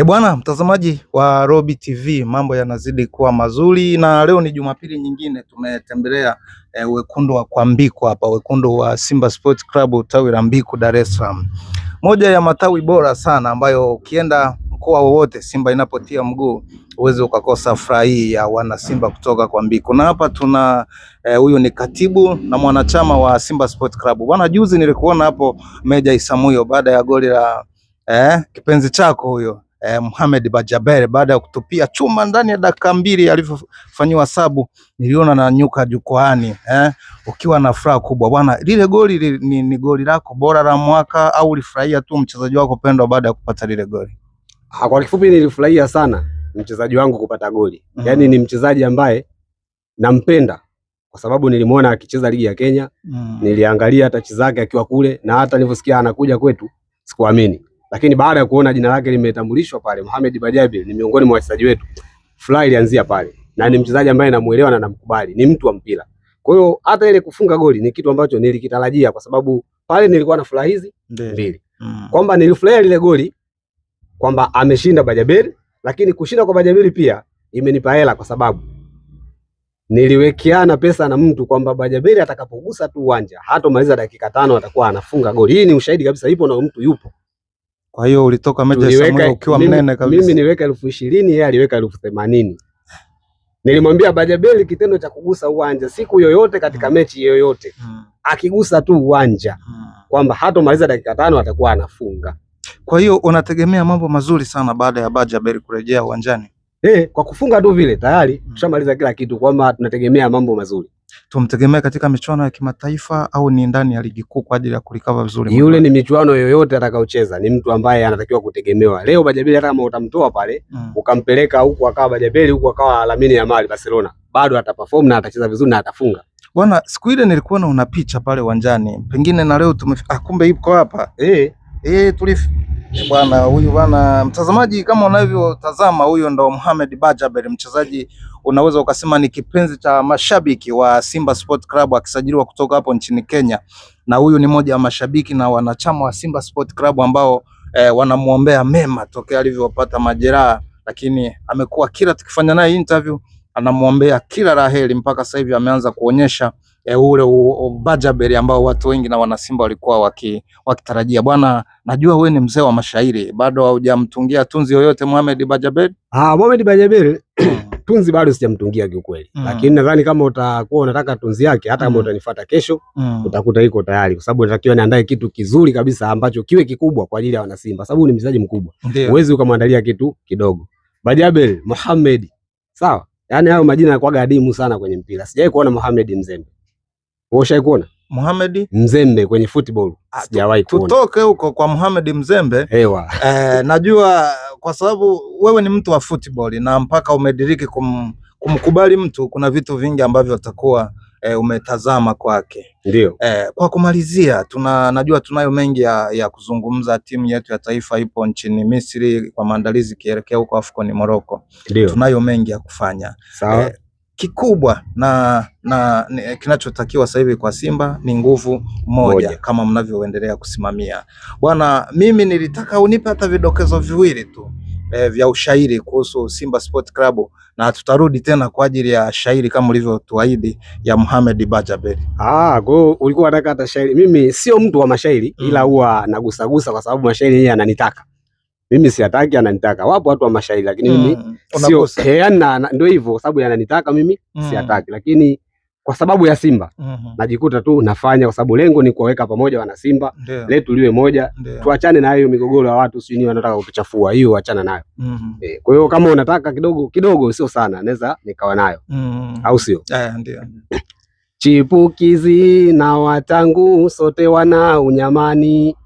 Bwana mtazamaji wa Roby TV, mambo yanazidi kuwa mazuri na leo ni Jumapili nyingine tumetembelea wekundu wa Kwambiku hapa, wekundu wa Simba Sports Club tawi la Mbiku, Dar es Salaam. Moja ya matawi bora sana ambayo ukienda mkoa wowote Simba inapotia mguu uweze ukakosa furaha hii ya wana Simba kutoka Kwambiku. Na hapa tuna huyu ni katibu na mwanachama wa Simba Sports Club. Bwana, juzi nilikuona hapo Meja Isamuhyo baada ya goli la kipenzi chako huyo Mohamed Bajaber baada ya kutupia chuma ndani ya dakika 2 alivyofanyiwa sabu, niliona na nyuka jukwaani ukiwa na furaha kubwa. Bwana, lile goli ni goli lako bora la mwaka au ulifurahia tu mchezaji wako pendwa baada ya kupata lile goli? Kwa kifupi nilifurahia sana mchezaji wangu kupata goli. Yaani ni mchezaji ambaye nampenda kwa sababu nilimuona akicheza ligi ya Kenya. Niliangalia tachi zake akiwa kule na hata nilivyosikia anakuja kwetu sikuamini. Lakini baada ya kuona jina lake limetambulishwa pale, Mohamed Bajaber ni miongoni mwa wachezaji wetu, furaha ilianzia pale. Na ni mchezaji ambaye namuelewa na namkubali, ni mtu wa mpira. Kwa hiyo hata ile kufunga goli ni kitu ambacho nilikitarajia kwa sababu pale nilikuwa na furaha hizi mbili. Kwamba nilifurahia lile goli kwamba ameshinda Bajaber, lakini kushinda kwa Bajaber pia imenipa hela kwa sababu niliwekeana pesa na mtu kwamba Bajaber atakapogusa tu uwanja hatomaliza dakika 5 atakuwa anafunga goli. Hii ni ushahidi kabisa, ipo na mtu yupo. Kwa hiyo ulitoka Meja Isamuhyo ukiwa mnene kabisa. Mimi niweka 20,000, yeye aliweka 80,000. Nilimwambia Bajaber kitendo cha kugusa uwanja siku yoyote katika mechi yoyote, akigusa tu uwanja kwamba hatomaliza dakika 5 atakuwa anafunga. Kwa hiyo unategemea mambo mazuri sana baada ya Bajaber kurejea uwanjani? Kwa kufunga tu vile tayari tushamaliza kila kitu, kwamba tunategemea mambo mazuri. Tumtegemea katika michuano ya kimataifa au ni ndani ya ligi kuu kwa ajili ya kulikava vizuri? Yule ni michuano yoyote atakayocheza, ni mtu ambaye anatakiwa kutegemewa. Leo Bajaber hata kama utamtoa pale ukampeleka huku akawa Bajaber huku akawa Lamine Yamal Barcelona, bado ataperform na atacheza vizuri na atafunga. Bwana, siku ile nilikuwa una picha pale uwanjani, pengine na leo kumbe ipo hapa. Bwana, huyu bwana mtazamaji, kama unavyotazama, huyu ndo Mohamed Bajaber, mchezaji unaweza ukasema ni kipenzi cha mashabiki wa Simba Sport Club, akisajiliwa kutoka hapo nchini Kenya. Na huyu ni mmoja wa mashabiki na wanachama wa Simba Sport Club ambao wanamuombea mema tokea alivyopata majeraha, lakini amekuwa kila tukifanya naye interview anamuombea kila laheri mpaka sasa hivi ameanza kuonyesha ule Bajaber ambao watu wengi na wana Simba walikuwa wakitarajia. Bwana, najua wewe ni mzee wa mashairi, bado haujamtungia tunzi yoyote Mohamed Bajaber? Mohamed Bajaber tunzi bado sijamtungia kiukweli. Lakini nadhani kama utakuwa unataka tunzi yake, hata kama utanifuata kesho utakuta iko tayari, kwa sababu natakiwa niandae kitu kizuri kabisa ambacho kiwe kikubwa kwa ajili ya wana Simba, sababu ni mchezaji mkubwa. Huwezi ukamwandalia kitu kidogo. Bajaber, Mohamed, sawa? Yaani hayo majina yanakuwa adimu sana kwenye mpira. Sijawahi kuona Mohamed Mzembe. Wewe ushawahi kuona Mohamed Mzembe kwenye football? Sijawahi kuona. Tutoke huko kwa Mohamed Mzembe. Najua kwa sababu wewe ni mtu wa football na mpaka umediriki kumkubali mtu, kuna vitu vingi ambavyo utakuwa umetazama kwake. Ndio. Kwa kumalizia, najua tunayo mengi ya kuzungumza. Timu yetu ya taifa ipo nchini Misri kwa maandalizi kielekea huko AFCON Morocco. Tunayo mengi ya kufanya. Sawa. Kikubwa na kinachotakiwa sasa hivi kwa Simba ni nguvu moja kama mnavyoendelea kusimamia. Bwana, mimi nilitaka unipe hata vidokezo viwili tu vya ushairi kuhusu Simba Sport Club, na tutarudi tena kwa ajili ya shairi kama ulivyotuahidi ya Mohamed Bajaber. Kwa ulikuwa unataka hata shairi. Mimi sio mtu wa mashairi, ila huwa nagusagusa kwa sababu mashairi yeye ananitaka. Mimi siataki, ananitaka. Wapo watu wa mashairi lakini mimi sio, ndio hivyo, kwa sababu yananitaka mimi siataki, lakini kwa sababu ya Simba najikuta tu nafanya, kwa sababu lengo ni kuwaweka pamoja wana Simba. Letu liwe moja. Tuachane na hiyo migogoro ya watu sio nini wanataka kutuchafua, hiyo achana nayo. Kwa hiyo kama unataka kidogo kidogo, sio sana, naweza nikawa nayo. Au sio? Ndio. Chipukizi na watangu sote wana unyamani,